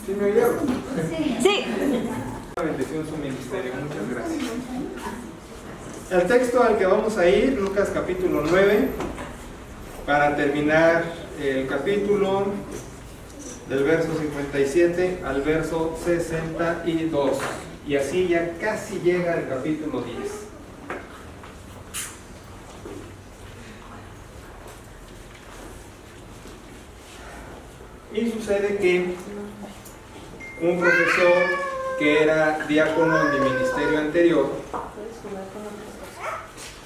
¿Sí me oyeron? Sí. Una bendición su ministerio, muchas gracias. El texto al que vamos a ir, Lucas capítulo 9, para terminar el capítulo del verso 57 al verso 62. Y así ya casi llega el capítulo 10. Y sucede que un profesor que era diácono en mi ministerio anterior,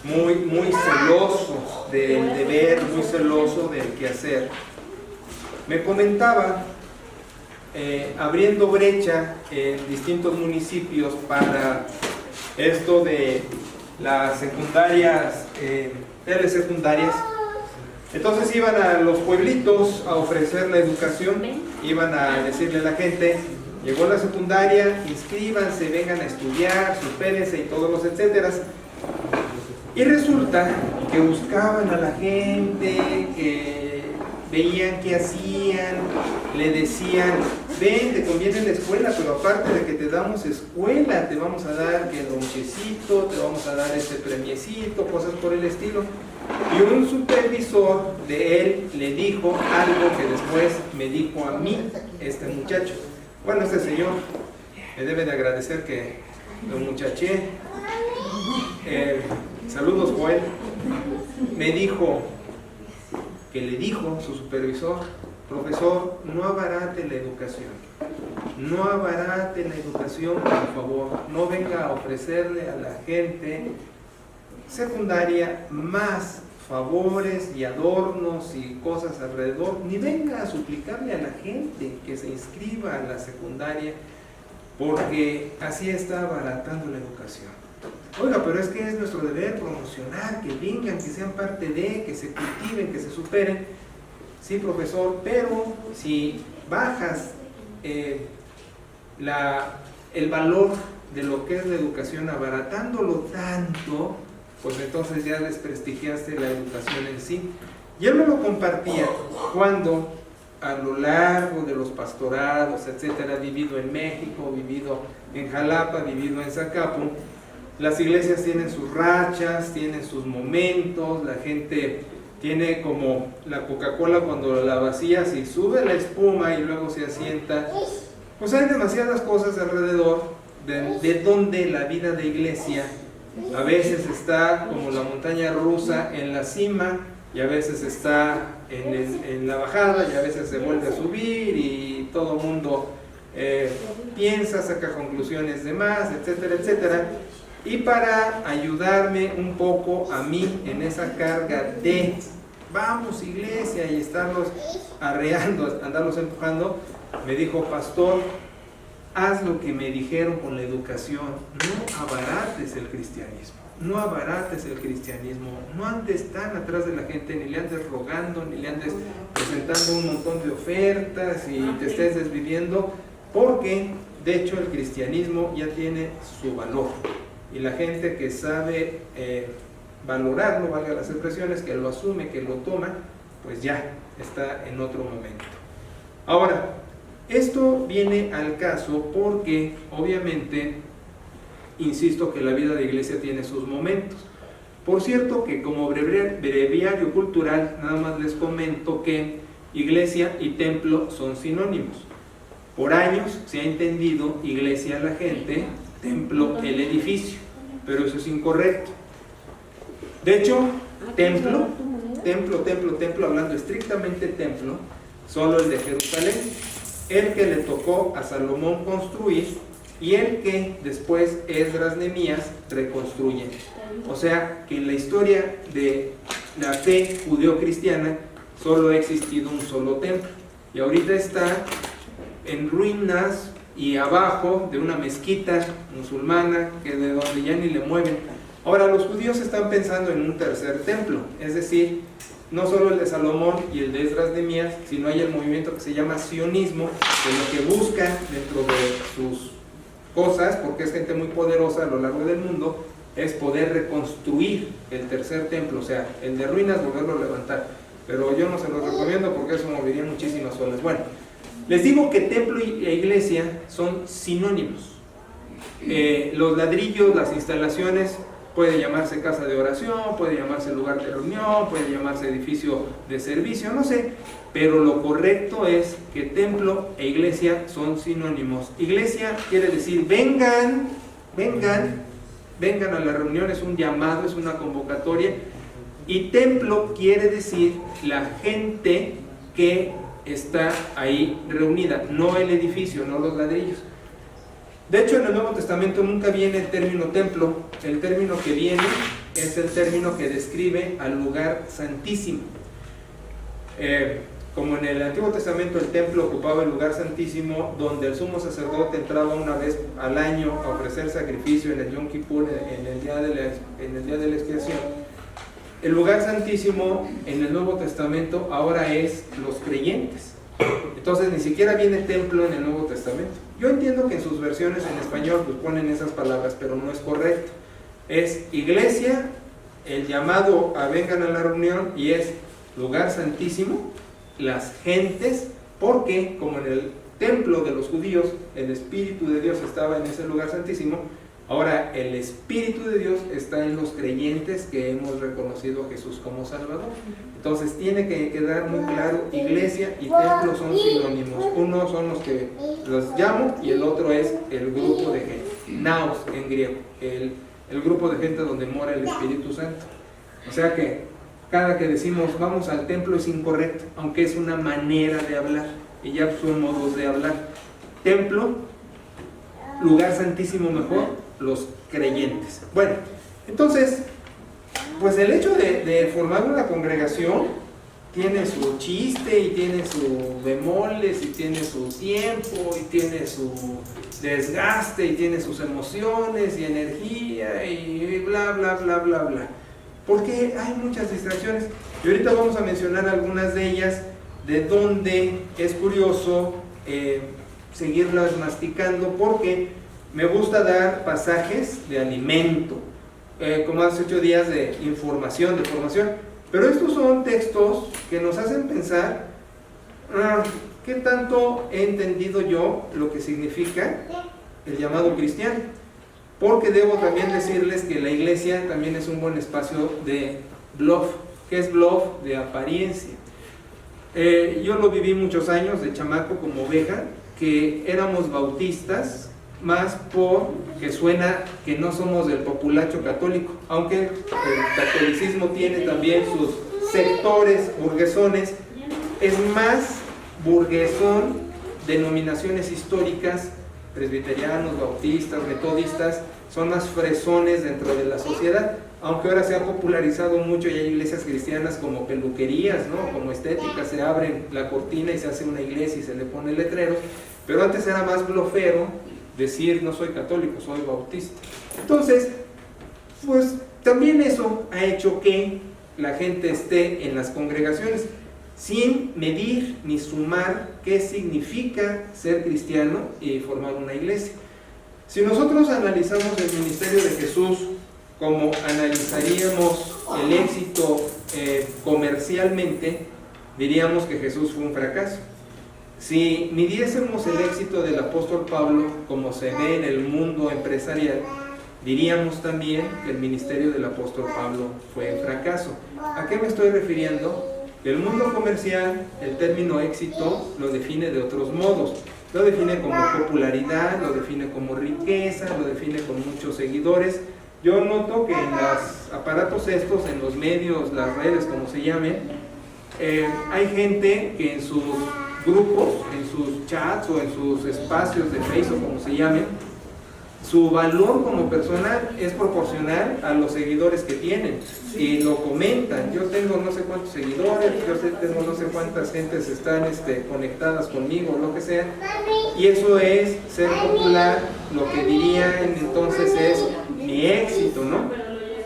muy celoso del deber, muy celoso del quehacer, me comentaba, abriendo brecha en distintos municipios para esto de las secundarias, telesecundarias. Entonces iban a los pueblitos a ofrecer la educación, iban a decirle a la gente: llegó la secundaria, inscríbanse, vengan a estudiar, supérense y todos los etcéteras. Y resulta que buscaban a la gente, que veían qué hacían, le decían: ven, te conviene la escuela, pero aparte de que te damos escuela, te vamos a dar el lonchecito, te vamos a dar este premiecito, cosas por el estilo. Y un supervisor de él le dijo algo que después me dijo a mí este muchacho. Bueno, este señor me debe de agradecer que lo muchaché. Saludos, Joel. Me dijo que le dijo su supervisor: profesor, no abarate la educación. No abarate la educación, por favor. No venga a ofrecerle a la gente secundaria más favores y adornos y cosas alrededor, ni venga a suplicarle a la gente que se inscriba a la secundaria, porque así está abaratando la educación. Oiga, pero es que es nuestro deber promocionar, que vengan, que sean parte de, que se cultiven, que se superen. Sí, profesor, pero si bajas el valor de lo que es la educación abaratándolo tanto, pues entonces ya desprestigiaste la educación en sí. Y él me lo compartía cuando a lo largo de los pastorados, etcétera, vivido en México, vivido en Jalapa, vivido en Zacapu, las iglesias tienen sus rachas, tienen sus momentos, la gente tiene como la Coca-Cola cuando la vacías y sube la espuma y luego se asienta. Pues hay demasiadas cosas alrededor de donde la vida de iglesia a veces está como la montaña rusa en la cima, y a veces está en la bajada, y a veces se vuelve a subir, y todo el mundo piensa, saca conclusiones de más, etcétera, etcétera. Y para ayudarme un poco a mí en esa carga de vamos iglesia y estarlos arreando, andarlos empujando, me dijo: pastor, haz lo que me dijeron con la educación, no abarates el cristianismo, no abarates el cristianismo, no andes tan atrás de la gente, ni le andes rogando, ni le andes presentando un montón de ofertas y te estés desviviendo, porque de hecho el cristianismo ya tiene su valor, y la gente que sabe valorarlo, valga las expresiones, que lo asume, que lo toma, pues ya está en otro momento. Ahora, esto viene al caso porque obviamente insisto que la vida de iglesia tiene sus momentos. Por cierto que como breviario cultural nada más les comento que iglesia y templo son sinónimos. Por años se ha entendido iglesia la gente, templo el edificio, pero eso es incorrecto. De hecho, templo, hablando estrictamente templo, solo el de Jerusalén, el que le tocó a Salomón construir y el que después Esdras Nehemías reconstruyen. O sea que en la historia de la fe judeo-cristiana solo ha existido un solo templo, y ahorita está en ruinas y abajo de una mezquita musulmana que de donde ya ni le mueven. Ahora los judíos están pensando en un tercer templo, es decir, no solo el de Salomón y el de Esdras Nehemías, sino hay el movimiento que se llama sionismo, que lo que busca dentro de sus cosas, porque es gente muy poderosa a lo largo del mundo, es poder reconstruir el tercer templo, o sea, el de ruinas volverlo a levantar. Pero yo no se lo recomiendo porque eso movería muchísimas olas. Bueno, Les digo que templo e iglesia son sinónimos. Los ladrillos, las instalaciones, puede llamarse casa de oración, puede llamarse lugar de reunión, puede llamarse edificio de servicio, no sé, pero lo correcto es que templo e iglesia son sinónimos. Iglesia quiere decir vengan a la reunión, es un llamado, es una convocatoria, y templo quiere decir la gente que está ahí reunida, no el edificio, no los ladrillos. De hecho, en el Nuevo Testamento nunca viene el término templo. El término que viene es el término que describe al lugar santísimo. Como en el Antiguo Testamento el templo ocupaba el lugar santísimo, donde el sumo sacerdote entraba una vez al año a ofrecer sacrificio en el Yom Kippur, en el día de la expiación. El lugar santísimo en el Nuevo Testamento ahora es los creyentes. Entonces ni siquiera viene templo en el Nuevo Testamento. Yo entiendo que en sus versiones en español pues ponen esas palabras, pero no es correcto. Es iglesia, el llamado a vengan a la reunión, y es lugar santísimo, las gentes, porque como en el templo de los judíos el Espíritu de Dios estaba en ese lugar santísimo, ahora el Espíritu de Dios está en los creyentes que hemos reconocido a Jesús como Salvador. Entonces tiene que quedar muy claro, iglesia y templo son sinónimos. Uno son los que los llamo y el otro es el grupo de gente, naos en griego, el grupo de gente donde mora el Espíritu Santo. O sea que cada que decimos vamos al templo es incorrecto, aunque es una manera de hablar, y ya son modos de hablar. Templo, lugar santísimo mejor, los creyentes. Bueno, entonces, pues el hecho de formar una congregación tiene su chiste y tiene sus bemoles y tiene su tiempo y tiene su desgaste y tiene sus emociones y energía y bla, bla, bla, bla, bla. Porque hay muchas distracciones y ahorita vamos a mencionar algunas de ellas, de donde es curioso seguirlas masticando, porque me gusta dar pasajes de alimento, como hace 8 días de información, de formación, pero estos son textos que nos hacen pensar ¿qué tanto he entendido yo lo que significa el llamado cristiano? Porque debo también decirles que la iglesia también es un buen espacio de bluff. ¿Qué es bluff? De apariencia. Yo lo viví muchos años de chamaco como oveja, que éramos bautistas, más por que suena que no somos del populacho católico, aunque el catolicismo tiene también sus sectores burguesones, es más burguesón, denominaciones históricas, presbiterianos, bautistas, metodistas, son más fresones dentro de la sociedad, aunque ahora se ha popularizado mucho y hay iglesias cristianas como peluquerías, ¿no? Como estéticas, se abren la cortina y se hace una iglesia y se le pone letreros, pero antes era más blofero decir no soy católico, soy bautista. Entonces, pues también eso ha hecho que la gente esté en las congregaciones sin medir ni sumar qué significa ser cristiano y formar una iglesia. Si nosotros analizamos el ministerio de Jesús como analizaríamos el éxito comercialmente, diríamos que Jesús fue un fracaso. Si midiésemos el éxito del apóstol Pablo como se ve en el mundo empresarial, diríamos también que el ministerio del apóstol Pablo fue un fracaso. ¿A qué me estoy refiriendo? El mundo comercial, el término éxito lo define de otros modos. Lo define como popularidad, lo define como riqueza, lo define con muchos seguidores. Yo noto que en los aparatos estos, en los medios, las redes, como se llamen, hay gente que en sus grupos, en sus chats o en sus espacios de Facebook, como se llamen, su valor como persona es proporcional a los seguidores que tienen y lo comentan. Yo tengo no sé cuántos seguidores, yo tengo no sé cuántas gentes están conectadas conmigo, lo que sea, y eso es ser popular. Lo que dirían entonces es mi éxito, ¿no?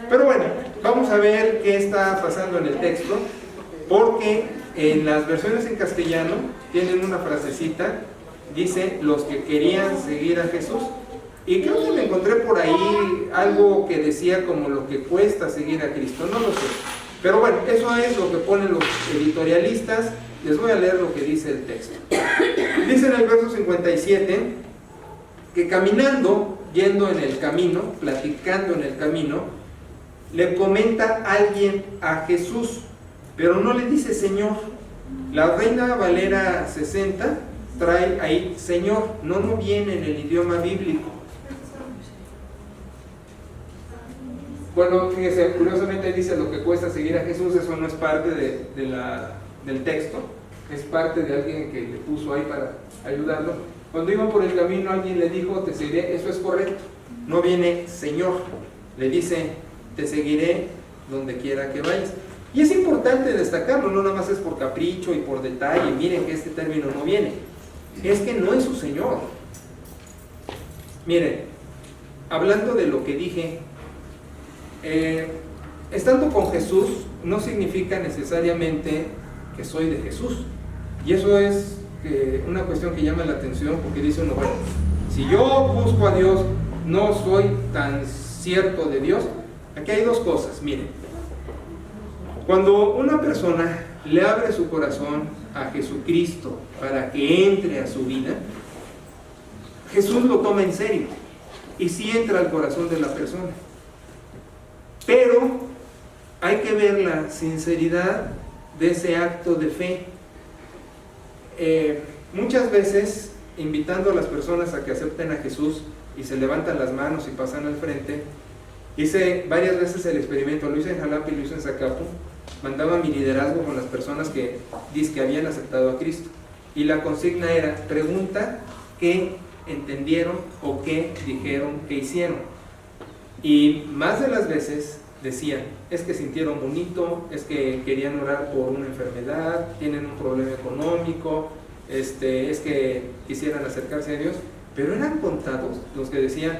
Pero bueno, vamos a ver qué está pasando en el texto, porque en las versiones en castellano tienen una frasecita, dice los que querían seguir a Jesús. Y creo que me encontré por ahí algo que decía como lo que cuesta seguir a Cristo, no lo sé. Pero bueno, eso es lo que ponen los editorialistas. Les voy a leer lo que dice el texto. Dice en el verso 57 que caminando, yendo en el camino, platicando en el camino, le comenta alguien a Jesús, pero no le dice Señor. La Reina Valera 60 trae ahí Señor, no viene en el idioma bíblico. Bueno, fíjese, curiosamente dice lo que cuesta seguir a Jesús. Eso no es parte del texto, es parte de alguien que le puso ahí para ayudarlo. Cuando iba por el camino alguien le dijo, te seguiré, eso es correcto. No viene Señor, le dice, te seguiré donde quiera que vayas. Y es importante destacarlo, no nada más es por capricho y por detalle, miren que este término no viene. Es que no es su Señor. Miren, hablando de lo que dije, estando con Jesús no significa necesariamente que soy de Jesús. Y eso es una cuestión que llama la atención, porque dice uno, bueno, si yo busco a Dios, no soy tan cierto de Dios. Aquí hay dos cosas, miren. Cuando una persona le abre su corazón a Jesucristo para que entre a su vida, Jesús lo toma en serio y sí entra al corazón de la persona. Pero hay que ver la sinceridad de ese acto de fe. Muchas veces, invitando a las personas a que acepten a Jesús y se levantan las manos y pasan al frente, hice varias veces el experimento, lo hice en Jalapa y lo hice en Zacapu. Mandaba mi liderazgo con las personas que habían aceptado a Cristo, y la consigna era, pregunta qué entendieron o qué dijeron que hicieron. Y más de las veces decían, es que sintieron bonito, es que querían orar por una enfermedad, tienen un problema económico, es que quisieran acercarse a Dios. Pero eran contados los que decían,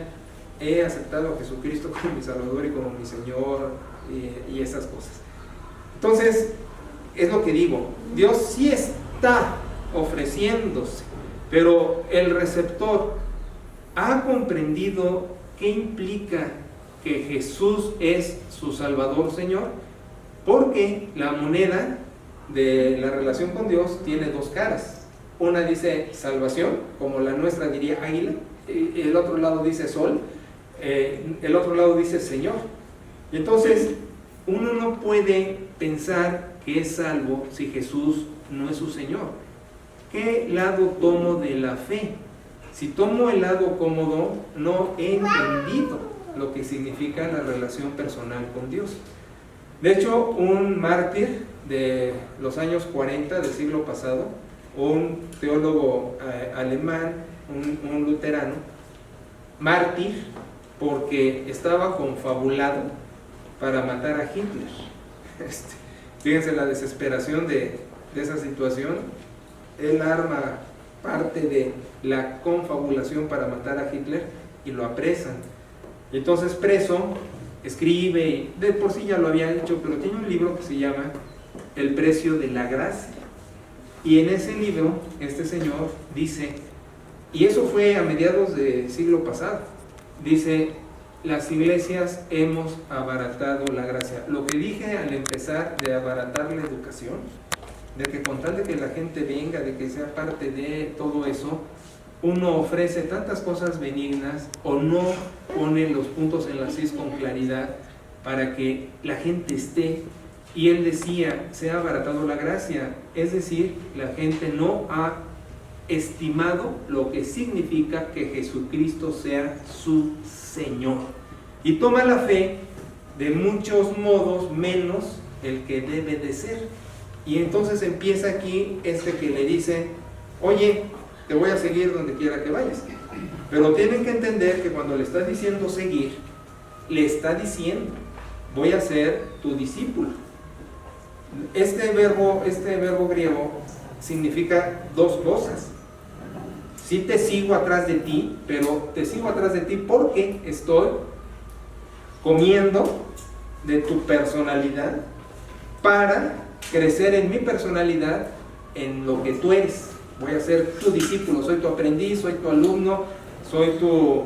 he aceptado a Jesucristo como mi Salvador y como mi Señor, y esas cosas. Entonces, es lo que digo, Dios sí está ofreciéndose, pero el receptor ha comprendido qué implica que Jesús es su Salvador, Señor, porque la moneda de la relación con Dios tiene dos caras. Una dice salvación, como la nuestra diría águila, y el otro lado dice sol, el otro lado dice Señor. Y entonces uno no puede pensar que es salvo si Jesús no es su Señor. ¿Qué lado tomo de la fe? Si tomo el lado cómodo, no he entendido lo que significa la relación personal con Dios. De hecho, un mártir de los años 40 del siglo pasado, un teólogo alemán, un luterano, mártir porque estaba confabulado para matar a Hitler. Fíjense la desesperación de esa situación. Él arma parte de la confabulación para matar a Hitler y lo apresan. Y entonces preso, escribe, y de por sí ya lo había hecho, pero tiene un libro que se llama El precio de la gracia. Y en ese libro, este señor dice, y eso fue a mediados del siglo pasado, dice, las iglesias hemos abaratado la gracia. Lo que dije al empezar de abaratar la educación, de que con tal de que la gente venga, de que sea parte de todo eso, uno ofrece tantas cosas benignas o no pone los puntos en las is con claridad para que la gente esté. Y él decía, se ha abaratado la gracia, es decir, la gente no ha estimado lo que significa que Jesucristo sea su Señor. Y toma la fe de muchos modos menos el que debe de ser. Y entonces empieza aquí que le dice, oye, te voy a seguir donde quiera que vayas. Pero tienen que entender que cuando le está diciendo seguir, le está diciendo, voy a ser tu discípulo. Este verbo griego significa dos cosas. Sí te sigo atrás de ti, pero te sigo atrás de ti porque estoy comiendo de tu personalidad para crecer en mi personalidad, en lo que tú eres. Voy a ser tu discípulo, soy tu aprendiz, soy tu alumno, soy tu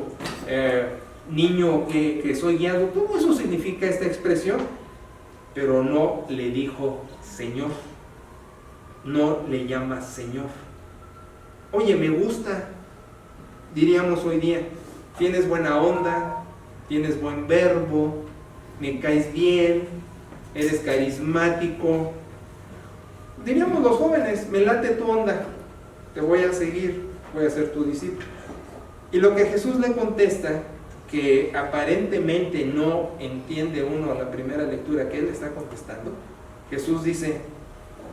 niño que soy guiado. Todo eso significa esta expresión. pero no le dijo Señor. No le llama Señor. Oye, me gusta, diríamos hoy día, tienes buena onda, tienes buen verbo, me caes bien, eres carismático. Diríamos los jóvenes, me late tu onda, te voy a seguir, voy a ser tu discípulo. Y lo que Jesús le contesta, que aparentemente no entiende uno a la primera lectura que él está contestando, Jesús dice,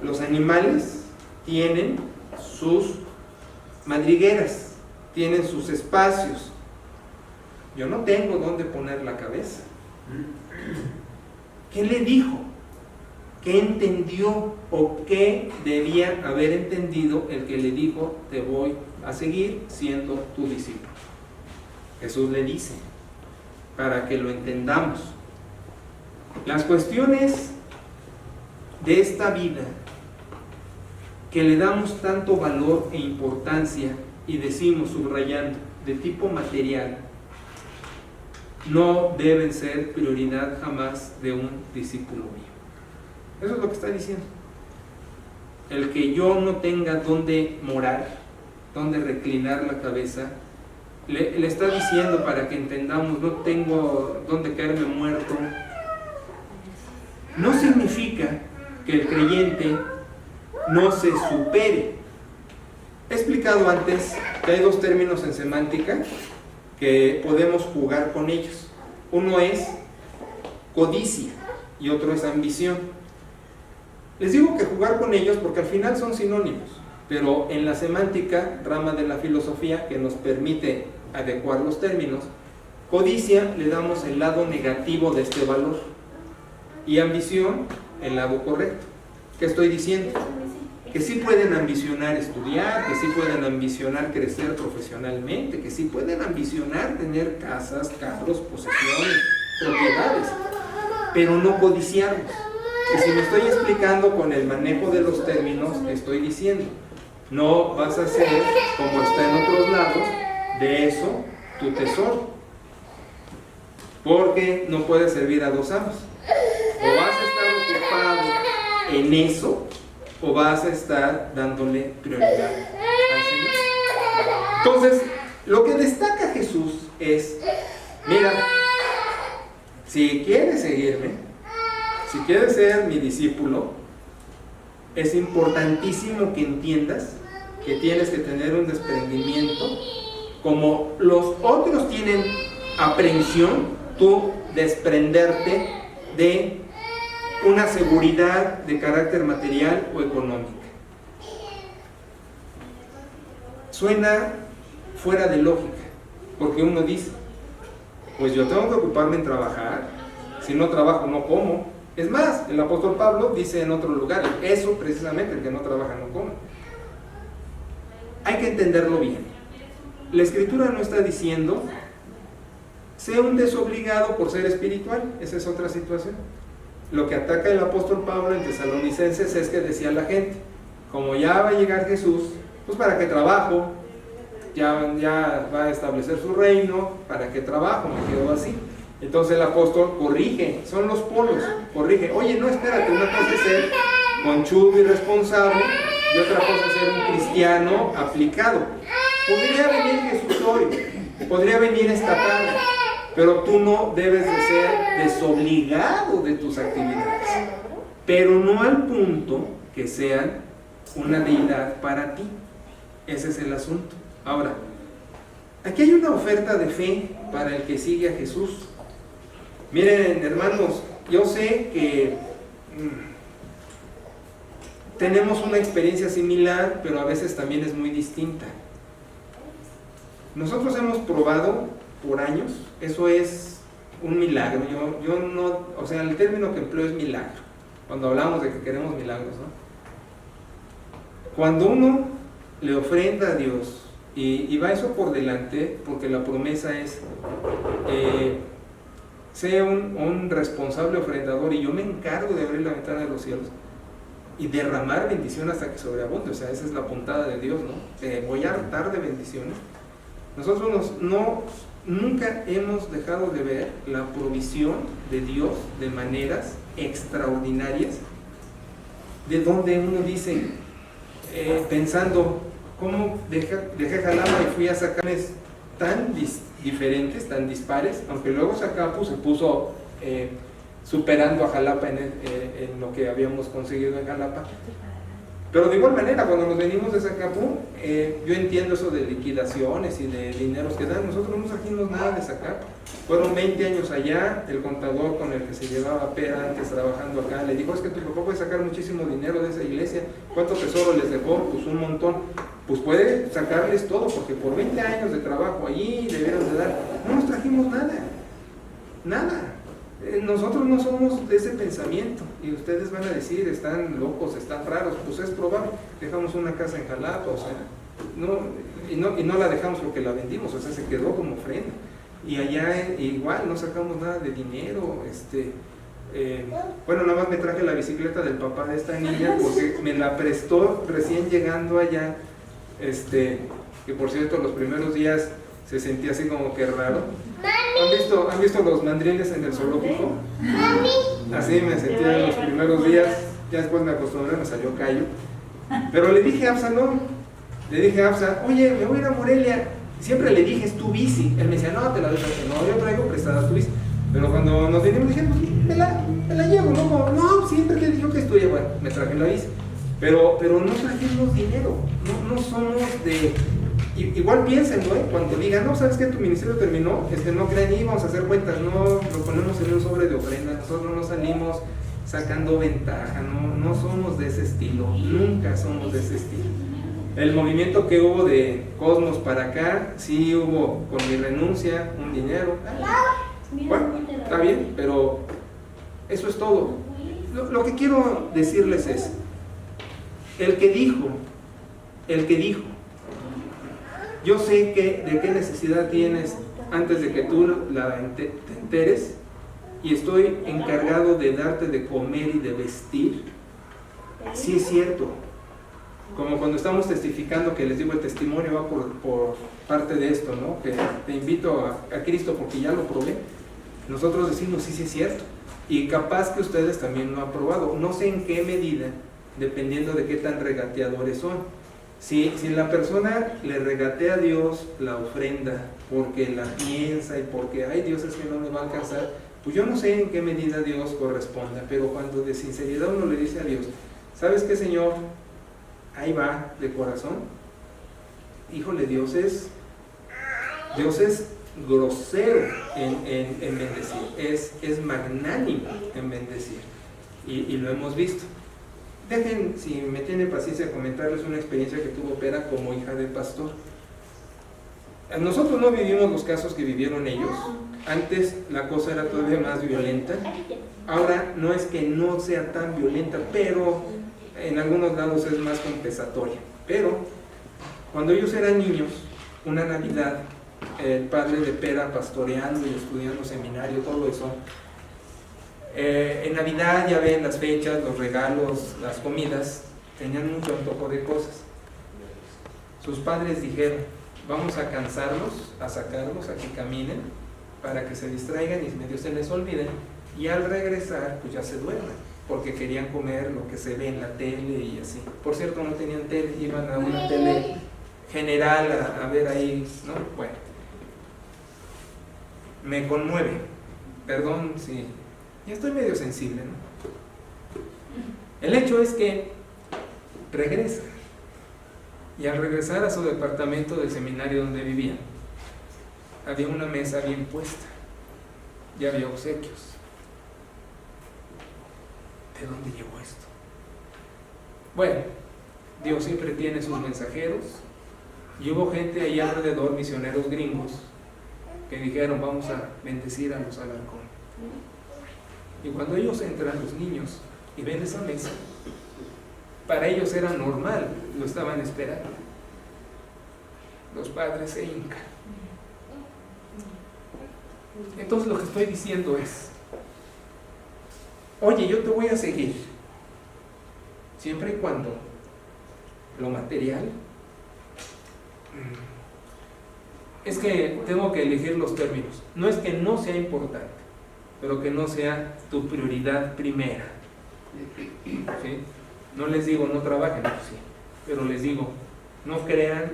los animales tienen sus madrigueras, tienen sus espacios. Yo no tengo dónde poner la cabeza. ¿Qué le dijo? ¿Qué entendió o qué debía haber entendido el que le dijo, te voy a seguir siendo tu discípulo? Jesús le dice, para que lo entendamos, las cuestiones de esta vida que le damos tanto valor e importancia y decimos subrayando de tipo material, no deben ser prioridad jamás de un discípulo mío. Eso es lo que está diciendo. El que yo no tenga dónde morar, dónde reclinar la cabeza, le está diciendo para que entendamos, no tengo dónde caerme muerto. No significa que el creyente no se supere. He explicado antes que hay dos términos en semántica que podemos jugar con ellos. Uno es codicia y otro es ambición. Les digo que jugar con ellos porque al final son sinónimos, pero en la semántica, rama de la filosofía que nos permite adecuar los términos, codicia le damos el lado negativo de este valor y ambición el lado correcto. ¿Qué estoy diciendo? Que sí pueden ambicionar estudiar, que sí pueden ambicionar crecer profesionalmente, que sí pueden ambicionar tener casas, carros, posesiones, propiedades, pero no codiciarlos. Y si me estoy explicando con el manejo de los términos, estoy diciendo, no vas a hacer, como está en otros lados, de eso tu tesoro, porque no puedes servir a dos amos. O vas a estar ocupado en eso, o vas a estar dándole prioridad al Señor. Entonces, lo que destaca Jesús es, mira, si quieres seguirme, si quieres ser mi discípulo, es importantísimo que entiendas que tienes que tener un desprendimiento. Como los otros tienen aprehensión, tú desprenderte de una seguridad de carácter material o económica. Suena fuera de lógica, porque uno dice, pues yo tengo que ocuparme en trabajar, si no trabajo no como. Es más, el apóstol Pablo dice en otro lugar, eso precisamente, el que no trabaja no come. Hay que entenderlo bien. La Escritura no está diciendo, sea un desobligado por ser espiritual, esa es otra situación. Lo que ataca el apóstol Pablo en Tesalonicenses es que decía la gente, como ya va a llegar Jesús, pues para qué trabajo, ya va a establecer su reino, para qué trabajo, me quedo así. Entonces el apóstol corrige, son los polos, corrige, oye, no, espérate, una cosa es ser conchudo y responsable y otra cosa es ser un cristiano aplicado. Podría venir Jesús hoy, podría venir esta tarde, pero tú no debes de ser desobligado de tus actividades, pero no al punto que sean una deidad para ti. Ese es el asunto. Ahora, aquí hay una oferta de fe para el que sigue a Jesús. Miren, hermanos, yo sé que tenemos una experiencia similar, pero a veces también es muy distinta. Nosotros hemos probado por años, eso es un milagro. Yo no, o sea, el término que empleo es milagro, cuando hablamos de que queremos milagros, ¿no? Cuando uno le ofrenda a Dios, y va eso por delante, porque la promesa es, sea un responsable ofrendador, y yo me encargo de abrir la ventana de los cielos, y derramar bendición hasta que sobreabunde. O sea, esa es la puntada de Dios, ¿no? Voy a hartar de bendiciones. Nosotros nunca hemos dejado de ver la provisión de Dios de maneras extraordinarias, de donde uno dice, pensando, ¿cómo dejé Jalapa y fui a sacarles tan diferentes, tan dispares? Aunque luego Zacapu se puso superando a Jalapa en lo que habíamos conseguido en Jalapa. Pero de igual manera, cuando nos venimos de Zacapu, yo entiendo eso de liquidaciones y de dineros que dan. Nosotros no trajimos nada de Zacapu. Fueron 20 años allá. El contador con el que se llevaba Pera antes trabajando acá le dijo: es que tu papá puede sacar muchísimo dinero de esa iglesia. ¿Cuánto tesoro les dejó? Pues un montón. Pues puede sacarles todo, porque por 20 años de trabajo allí debieron de dar. No nos trajimos nada. Nada. Nosotros no somos de ese pensamiento, y ustedes van a decir, están locos, están raros. Pues es probable. Dejamos una casa en Jalapa, o sea, y no la dejamos porque la vendimos, o sea, se quedó como ofrenda. Y allá igual no sacamos nada de dinero. Bueno, nada más me traje la bicicleta del papá de esta niña porque me la prestó recién llegando allá, que por cierto los primeros días se sentía así como que raro. ¿Han visto los mandriles en el zoológico? Así me sentía en los primeros días. Ya después me acostumbré, me salió callo. Pero le dije a Absalón, oye, me voy a ir a Morelia. Siempre le dije, es tu bici. Él me decía, no, te la dejo. No, yo traigo prestada tu bici. Pero cuando nos vinimos dije, pues, me la llevo, ¿no? No, siempre le dije que estudia. Bueno, me traje la bici. Pero no trajimos dinero. No somos de... Igual piénsenlo, cuando digan, no, ¿sabes qué? Tu ministerio terminó, no crean, y vamos a hacer cuentas, no lo ponemos en un sobre de ofrenda. Nosotros no salimos sacando ventaja, no somos de ese estilo, nunca somos de ese estilo. El movimiento que hubo de Cosmos para acá, sí hubo con mi renuncia, un dinero. Bueno, está bien, pero eso es todo. Lo que quiero decirles es, el que dijo, yo sé de qué necesidad tienes antes de que tú te enteres, y estoy encargado de darte de comer y de vestir. Sí es cierto. Como cuando estamos testificando, que les digo, el testimonio va por parte de esto, ¿no? Que te invito a Cristo porque ya lo probé. Nosotros decimos, sí es cierto. Y capaz que ustedes también lo han probado. No sé en qué medida, dependiendo de qué tan regateadores son. Si la persona le regatea a Dios la ofrenda porque la piensa y porque, ay, Dios, es que no me va a alcanzar, pues yo no sé en qué medida Dios corresponda. Pero cuando de sinceridad uno le dice a Dios, ¿sabes qué, Señor? Ahí va, de corazón. Híjole, Dios es grosero en bendecir, es magnánimo en bendecir, y lo hemos visto. Dejen, si me tienen paciencia, comentarles una experiencia que tuvo Pera como hija de pastor. Nosotros no vivimos los casos que vivieron ellos. Antes la cosa era todavía más violenta. Ahora no es que no sea tan violenta, pero en algunos lados es más compensatoria. Pero cuando ellos eran niños, una Navidad, el padre de Pera pastoreando y estudiando seminario, todo eso, en Navidad, ya ven las fechas, los regalos, las comidas, tenían mucho antojo de cosas. Sus padres dijeron, vamos a cansarlos, a sacarlos, a que caminen, para que se distraigan y medio se les olviden, y al regresar pues ya se duerman, porque querían comer lo que se ve en la tele y así. Por cierto, no tenían tele, iban a una tele general a ver ahí, ¿no? Bueno, me conmueve, perdón si... Ya estoy medio sensible, ¿no? El hecho es que regresa, y al regresar a su departamento del seminario donde vivían, había una mesa bien puesta, y había obsequios. ¿De dónde llegó esto? Bueno, Dios siempre tiene sus mensajeros, y hubo gente ahí alrededor, misioneros gringos, que dijeron, vamos a bendecir a los Alarcón. Y cuando ellos entran, los niños, y ven esa mesa, para ellos era normal, lo estaban esperando. Los padres se hincan. Entonces lo que estoy diciendo es, oye, yo te voy a seguir, siempre y cuando lo material, es que tengo que elegir los términos. No es que no sea importante, pero que no sea tu prioridad primera. ¿Sí? No les digo no trabajen, sí, pero les digo, no crean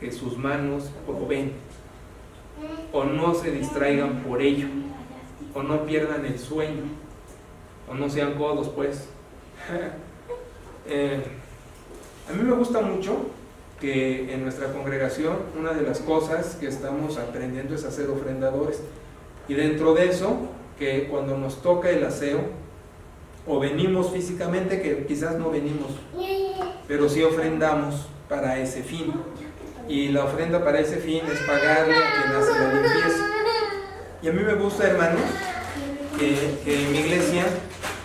que sus manos ven, o no se distraigan por ello, o no pierdan el sueño, o no sean codos, pues. A mí me gusta mucho que en nuestra congregación una de las cosas que estamos aprendiendo es hacer ofrendadores, y dentro de eso, que cuando nos toca el aseo, o venimos físicamente, que quizás no venimos, pero sí ofrendamos para ese fin, y la ofrenda para ese fin es pagarle a quien hace la limpieza. Y a mí me gusta, hermanos, que en mi iglesia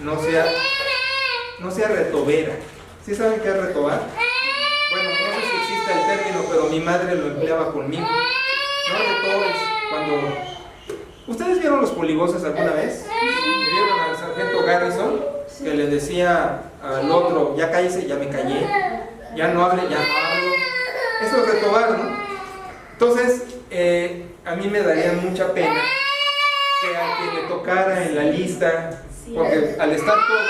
no sea retobera. ¿Sí saben qué es retobar? Bueno, no sé si existe el término, pero mi madre lo empleaba conmigo. No retobes. Cuando ¿ustedes vieron los polivoces alguna vez? ¿Vieron al sargento Garrison que le decía al otro, ya cállese, ya me callé, ya no hable, ya no hablo? Eso es retobar, ¿no? Entonces, a mí me daría mucha pena que a quien le tocara en la lista, porque al estar todos,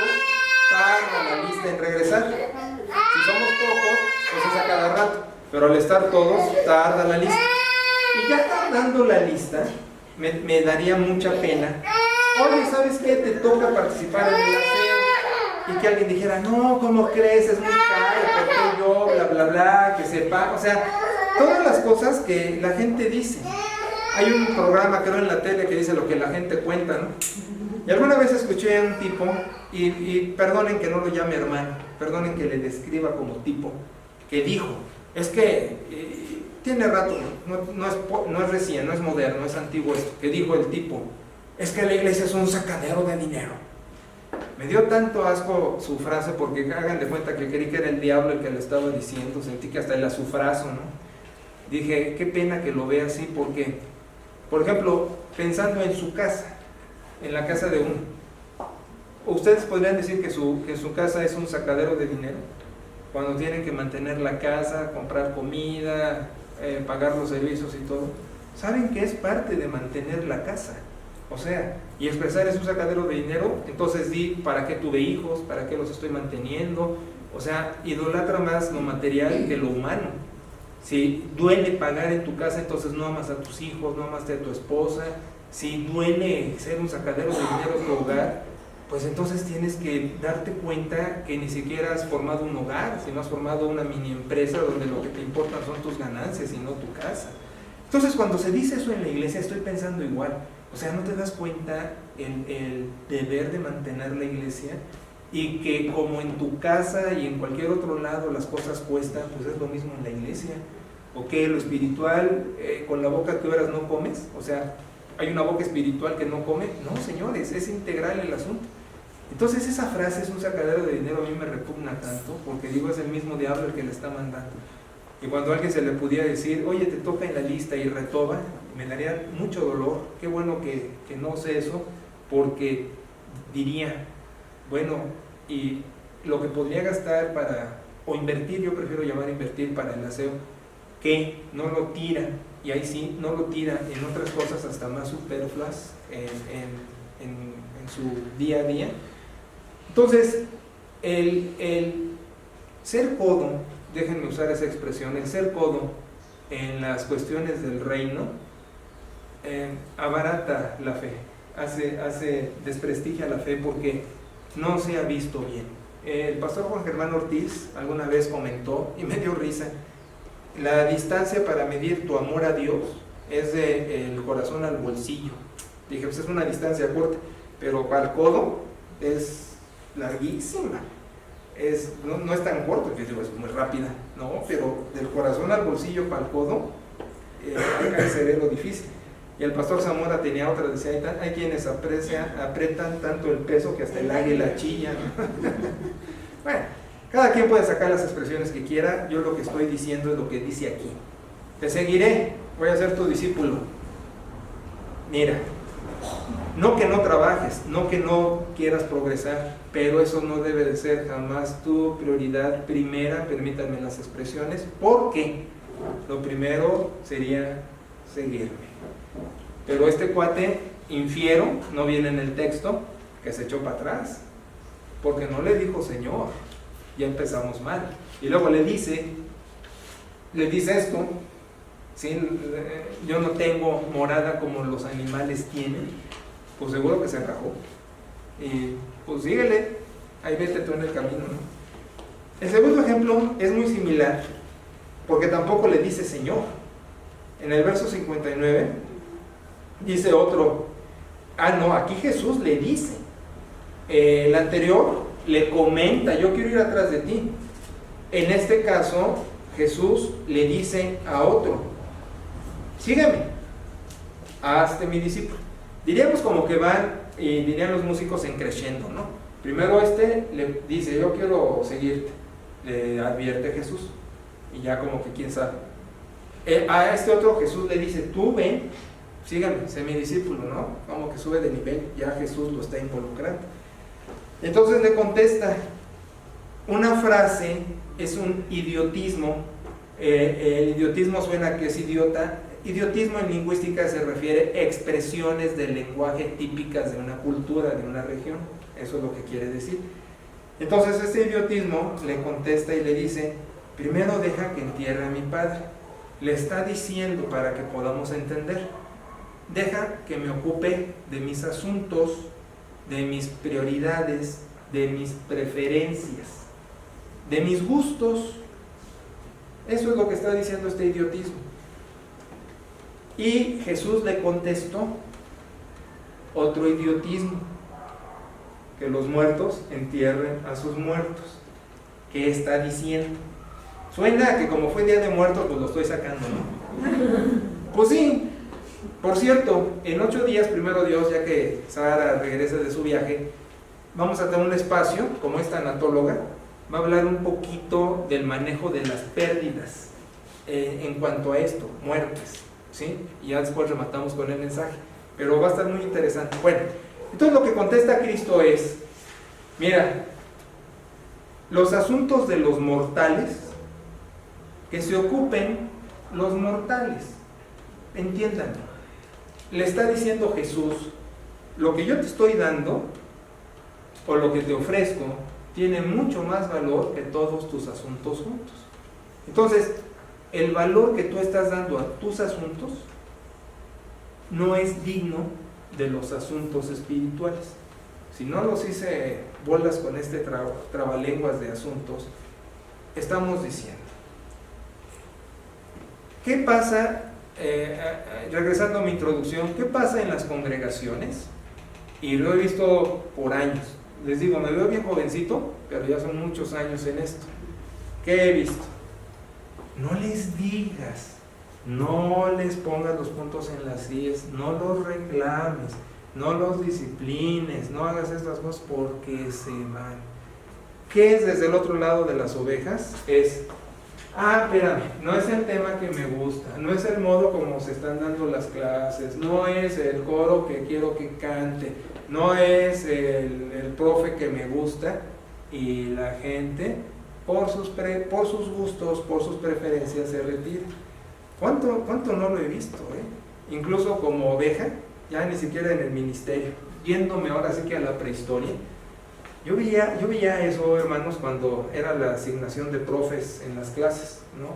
tarda la lista en regresar. Si somos pocos, pues es a cada rato, pero al estar todos, tarda la lista. Y ya tardando la lista, me daría mucha pena. Oye, ¿sabes qué? Te toca participar en el aseo. Y que alguien dijera, no, ¿cómo crees? Es muy caro, porque yo, bla, bla, bla, que sepa. O sea, todas las cosas que la gente dice. Hay un programa, creo, en la tele que dice lo que la gente cuenta, ¿no? Y alguna vez escuché a un tipo, y perdonen que no lo llame hermano, perdonen que le describa como tipo, que dijo, es que tiene rato, no es recién, no es moderno, es antiguo esto, que dijo el tipo, es que la iglesia es un sacadero de dinero. Me dio tanto asco su frase, porque hagan de cuenta que creí que era el diablo el que le estaba diciendo, sentí que hasta el azufrazo, ¿no? Dije, qué pena que lo vea así, porque, por ejemplo, pensando en su casa, en la casa de uno, ¿ustedes podrían decir que su casa es un sacadero de dinero? Cuando tienen que mantener la casa, comprar comida, pagar los servicios y todo, saben que es parte de mantener la casa. O sea, y expresar es un sacadero de dinero, entonces di, ¿para qué tuve hijos? ¿Para qué los estoy manteniendo? O sea, idolatra más lo material que lo humano. Si duele pagar en tu casa, entonces no amas a tus hijos, no amas a tu esposa. Si duele ser un sacadero de dinero en tu hogar, pues entonces tienes que darte cuenta que ni siquiera has formado un hogar, sino has formado una mini empresa donde lo que te importan son tus ganancias y no tu casa. Entonces, cuando se dice eso en la iglesia, estoy pensando igual. O sea, ¿no te das cuenta el deber de mantener la iglesia? Y que como en tu casa y en cualquier otro lado las cosas cuestan, pues es lo mismo en la iglesia. ¿O qué? Lo espiritual, con la boca que oras no comes. O sea, ¿hay una boca espiritual que no come? No, señores, es integral el asunto. Entonces esa frase es un sacadero de dinero, a mí me repugna tanto, porque digo, es el mismo diablo el que le está mandando. Y cuando a alguien se le pudiera decir, oye, te toca en la lista y retoba, me daría mucho dolor. Qué bueno que no sé eso, porque diría, bueno, y lo que podría gastar o invertir, yo prefiero llamar invertir para el aseo, que no lo tira, y ahí sí, no lo tira en otras cosas hasta más superfluas en su día a día. Entonces, el ser codo, déjenme usar esa expresión, el ser codo en las cuestiones del reino, abarata la fe, desprestigia la fe porque no se ha visto bien. El pastor Juan Germán Ortiz alguna vez comentó, y me dio risa, la distancia para medir tu amor a Dios es del corazón al bolsillo. Dije, pues es una distancia corta, pero para el codo es larguísima. No es tan corto, que digo, es muy rápida, no, pero del corazón al bolsillo para el codo, acá es lo difícil. Y el pastor Zamora tenía otra, decía, hay quienes apretan tanto el peso que hasta el águila chilla. Bueno, cada quien puede sacar las expresiones que quiera, yo lo que estoy diciendo es lo que dice aquí. Te seguiré, voy a ser tu discípulo. Mira, no que no trabajes, no que no quieras progresar, pero eso no debe de ser jamás tu prioridad primera, permítanme las expresiones, porque lo primero sería seguirme. Pero este cuate infiero, no viene en el texto, que se echó para atrás, porque no le dijo Señor. Ya empezamos mal. Y luego le dice esto, ¿sí? Yo no tengo morada como los animales tienen. Pues seguro que se encajó. Y pues síguele, ahí vete tú en el camino, ¿no? El segundo ejemplo es muy similar, porque tampoco le dice Señor. En el verso 59 dice otro, no, aquí Jesús le dice. El anterior le comenta, yo quiero ir atrás de ti. En este caso, Jesús le dice a otro, sígueme, hazte mi discípulo. Diríamos como que van, y dirían los músicos, en crescendo, ¿no? Primero le dice, yo quiero seguirte, le advierte Jesús, y ya como que quién sabe. A este otro Jesús le dice, tú ven, sígame, sé mi discípulo, ¿no? Como que sube de nivel, ya Jesús lo está involucrando. Entonces le contesta, una frase es un idiotismo. El idiotismo suena que es idiota. Idiotismo en lingüística se refiere a expresiones del lenguaje típicas de una cultura, de una región. Eso es lo que quiere decir. Entonces este idiotismo le contesta y le dice, primero deja que entierre a mi padre. Le está diciendo, para que podamos entender, deja que me ocupe de mis asuntos, de mis prioridades, de mis preferencias, de mis gustos. Eso es lo que está diciendo este idiotismo. Y Jesús le contestó otro idiotismo, que los muertos entierren a sus muertos. ¿Qué está diciendo? Suena que como fue Día de Muertos, pues lo estoy sacando, ¿no? Pues sí. Por cierto, en 8 días, primero Dios, ya que Sara regrese de su viaje, vamos a tener un espacio, como esta anatóloga, va a hablar un poquito del manejo de las pérdidas en cuanto a esto, muertes, ¿sí? Y ya después rematamos con el mensaje, pero va a estar muy interesante. Bueno, entonces lo que contesta Cristo es, mira, los asuntos de los mortales, que se ocupen los mortales, entiéndanlo. Le está diciendo Jesús, lo que yo te estoy dando, o lo que te ofrezco, tiene mucho más valor que todos tus asuntos juntos. Entonces, el valor que tú estás dando a tus asuntos no es digno de los asuntos espirituales. Si no los hice bolas con este trabalenguas de asuntos, estamos diciendo, ¿qué pasa? Regresando a mi introducción, ¿qué pasa en las congregaciones? Y lo he visto por años. Les digo, me veo bien jovencito, pero ya son muchos años en esto. ¿Qué he visto? No les digas, no les pongas los puntos en las sillas, no los reclames, no los disciplines, no hagas estas cosas porque se van. ¿Qué es desde el otro lado de las ovejas? Es, espérame, no es el tema que me gusta, no es el modo como se están dando las clases, no es el coro que quiero que cante, no es el profe que me gusta, y la gente por sus gustos, por sus preferencias se retira. ¿Cuánto no lo he visto? Incluso como oveja, ya ni siquiera en el ministerio, yéndome ahora sí que a la prehistoria. Yo veía eso, hermanos, cuando era la asignación de profes en las clases, ¿no?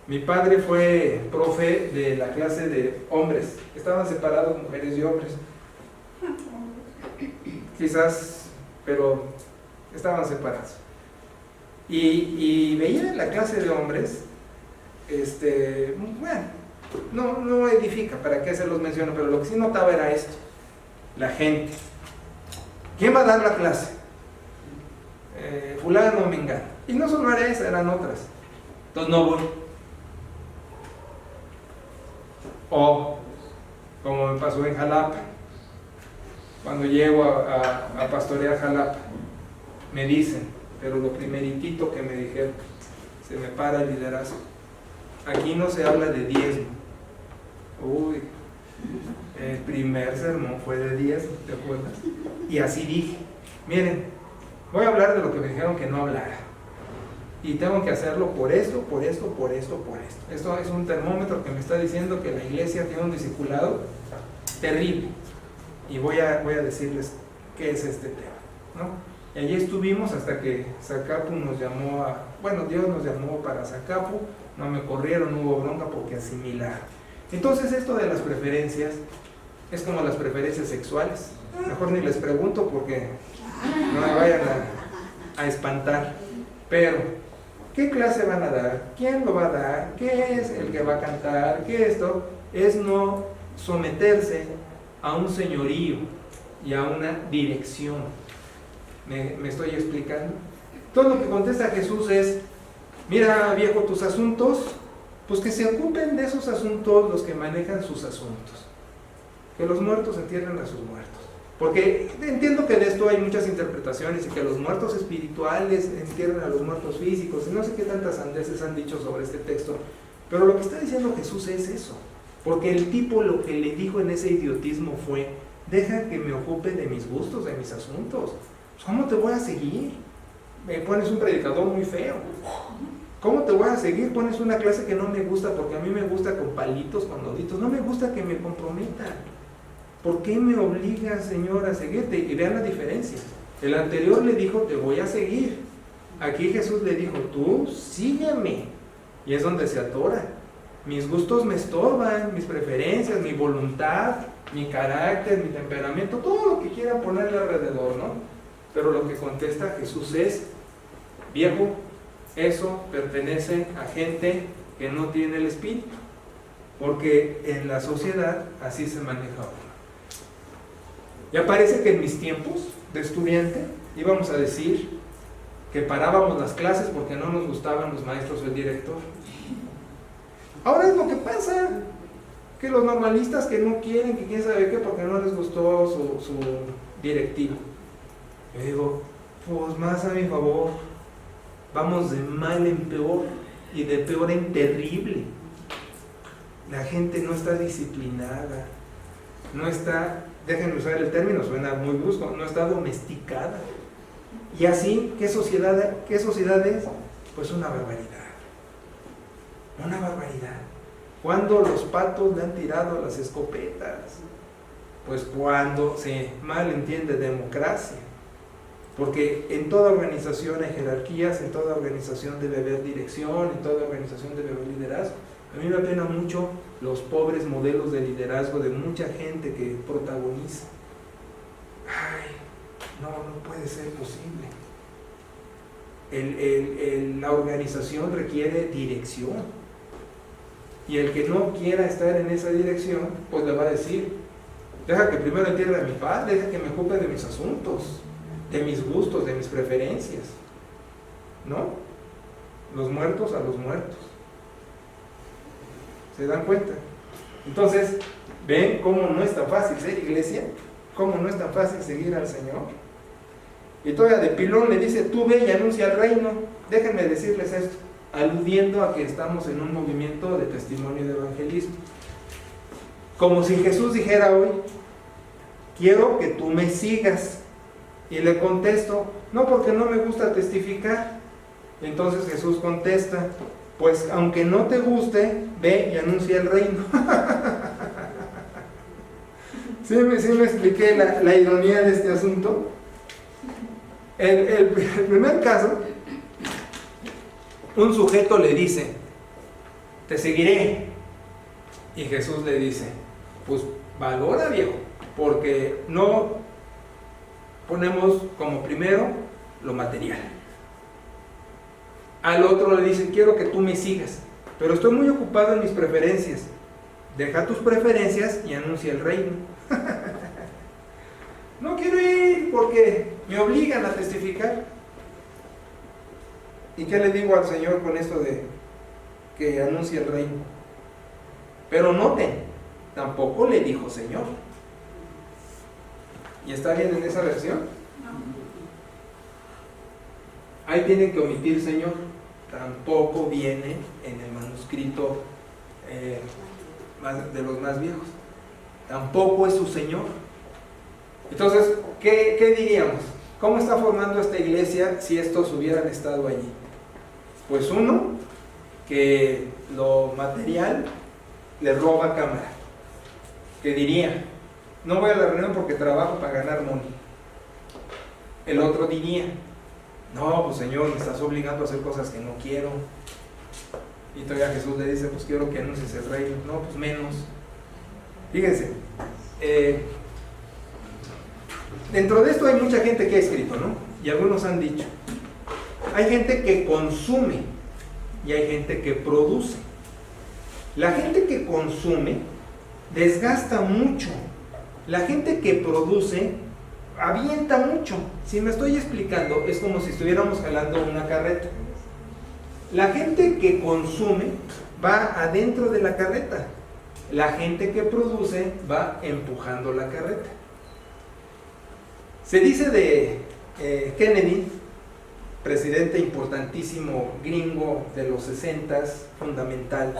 Mi padre fue profe de la clase de hombres, estaban separados mujeres y hombres. Quizás, pero estaban separados. Y veía la clase de hombres, bueno, no edifica, ¿para qué se los menciono? Pero lo que sí notaba era esto, la gente. ¿Quién va a dar la clase? Fulano o mengano. Y no solo era esa, eran otras. Entonces no voy. O como me pasó en Jalapa, cuando llego a pastorear Jalapa, me dicen, pero lo primeritito que me dijeron, se me para el liderazgo. Aquí no se habla de diezmo. Uy, el primer sermón fue de diezmo, ¿te acuerdas? Y así dije, miren, voy a hablar de lo que me dijeron que no hablara. Y tengo que hacerlo por esto, por esto, por esto, por esto. Esto es un termómetro que me está diciendo que la iglesia tiene un discipulado terrible. y voy a decirles qué es este tema, ¿no? Y allí estuvimos hasta que Zacapu nos llamó Dios nos llamó para Zacapu, no me corrieron, no hubo bronca porque asimilaron. Entonces esto de las preferencias es como las preferencias sexuales, mejor ni les pregunto porque no me vayan a espantar, pero ¿qué clase van a dar? ¿Quién lo va a dar? ¿Qué es el que va a cantar? ¿Qué esto? Es no someterse a un señorío y a una dirección. ¿Me estoy explicando? Todo lo que contesta Jesús es: mira, viejo, tus asuntos, pues que se ocupen de esos asuntos los que manejan sus asuntos. Que los muertos entierren a sus muertos. Porque entiendo que de esto hay muchas interpretaciones y que los muertos espirituales entierran a los muertos físicos y no sé qué tantas sandeces han dicho sobre este texto, pero lo que está diciendo Jesús es eso, porque el tipo lo que le dijo en ese idiotismo fue: deja que me ocupe de mis gustos, de mis asuntos. ¿Cómo te voy a seguir? Me pones un predicador muy feo. ¿Cómo te voy a seguir? Pones una clase que no me gusta, porque a mí me gusta con palitos, con noditos, no me gusta que me comprometan. ¿Por qué me obligas, Señor, a seguirte? Y vean la diferencia. El anterior le dijo: te voy a seguir. Aquí Jesús le dijo: tú sígueme. Y es donde se atora. Mis gustos me estorban, mis preferencias, mi voluntad, mi carácter, mi temperamento, todo lo que quiera ponerle alrededor, ¿no? Pero lo que contesta Jesús es: viejo, eso pertenece a gente que no tiene el espíritu. Porque en la sociedad así se maneja ahora. Ya parece que en mis tiempos de estudiante íbamos a decir que parábamos las clases porque no nos gustaban los maestros o el director. Ahora es lo que pasa, que los normalistas que no quieren, que quién sabe qué, porque no les gustó su directivo. Yo digo, pues más a mi favor, vamos de mal en peor y de peor en terrible. La gente no está disciplinada, no está, déjenme usar el término, suena muy brusco, no está domesticada. Y así, ¿qué sociedad es? Pues una barbaridad. Una barbaridad. ¿Cuándo los patos le han tirado a las escopetas? Pues cuando se malentiende democracia. Porque en toda organización hay jerarquías, en toda organización debe haber dirección, en toda organización debe haber liderazgo. A mí me apena mucho los pobres modelos de liderazgo de mucha gente que protagoniza. Ay, no puede ser posible. La organización requiere dirección. Y el que no quiera estar en esa dirección, pues le va a decir: deja que primero entienda a mi padre, deja que me ocupe de mis asuntos, de mis gustos, de mis preferencias. ¿No? Los muertos a los muertos. ¿Se dan cuenta? Entonces, ¿ven cómo no es tan fácil ser iglesia? ¿Cómo no es tan fácil seguir al Señor? Y todavía de pilón le dice: tú ve y anuncia el reino. Déjenme decirles esto, aludiendo a que estamos en un movimiento de testimonio y de evangelismo. Como si Jesús dijera hoy: quiero que tú me sigas. Y le contesto: no, porque no me gusta testificar. Y entonces Jesús contesta: pues aunque no te guste, ve y anuncia el reino. ¿Sí me expliqué la ironía de este asunto? El primer caso, un sujeto le dice: te seguiré. Y Jesús le dice: pues valora, viejo, porque no ponemos como primero lo material. Al otro le dice: quiero que tú me sigas, pero estoy muy ocupado en mis preferencias. Deja tus preferencias y anuncia el reino. No quiero ir porque me obligan a testificar. ¿Y qué le digo al Señor con esto de que anuncie el reino? Pero noten, tampoco le dijo Señor. ¿Y está bien en esa versión? Ahí tienen que omitir Señor. Tampoco viene en el manuscrito de los más viejos. Tampoco es su Señor. Entonces, ¿qué diríamos? ¿Cómo está formando esta iglesia si estos hubieran estado allí? Pues uno, que lo material le roba cámara. ¿Qué diría? no voy a la reunión porque trabajo para ganar money. El otro diría, no, pues Señor, me estás obligando a hacer cosas que no quiero. Y todavía Jesús le dice, pues quiero que anuncies el reino. No, pues menos. Fíjense, dentro de esto hay mucha gente que ha escrito, ¿no? Y algunos han dicho, hay gente que consume y hay gente que produce. La gente que consume desgasta mucho. La gente que produce avienta mucho. Si me estoy explicando, es como si estuviéramos jalando una carreta. La gente que consume va adentro de la carreta. La gente que produce va empujando la carreta. Se dice de Kennedy, presidente importantísimo gringo de los 60s, fundamental,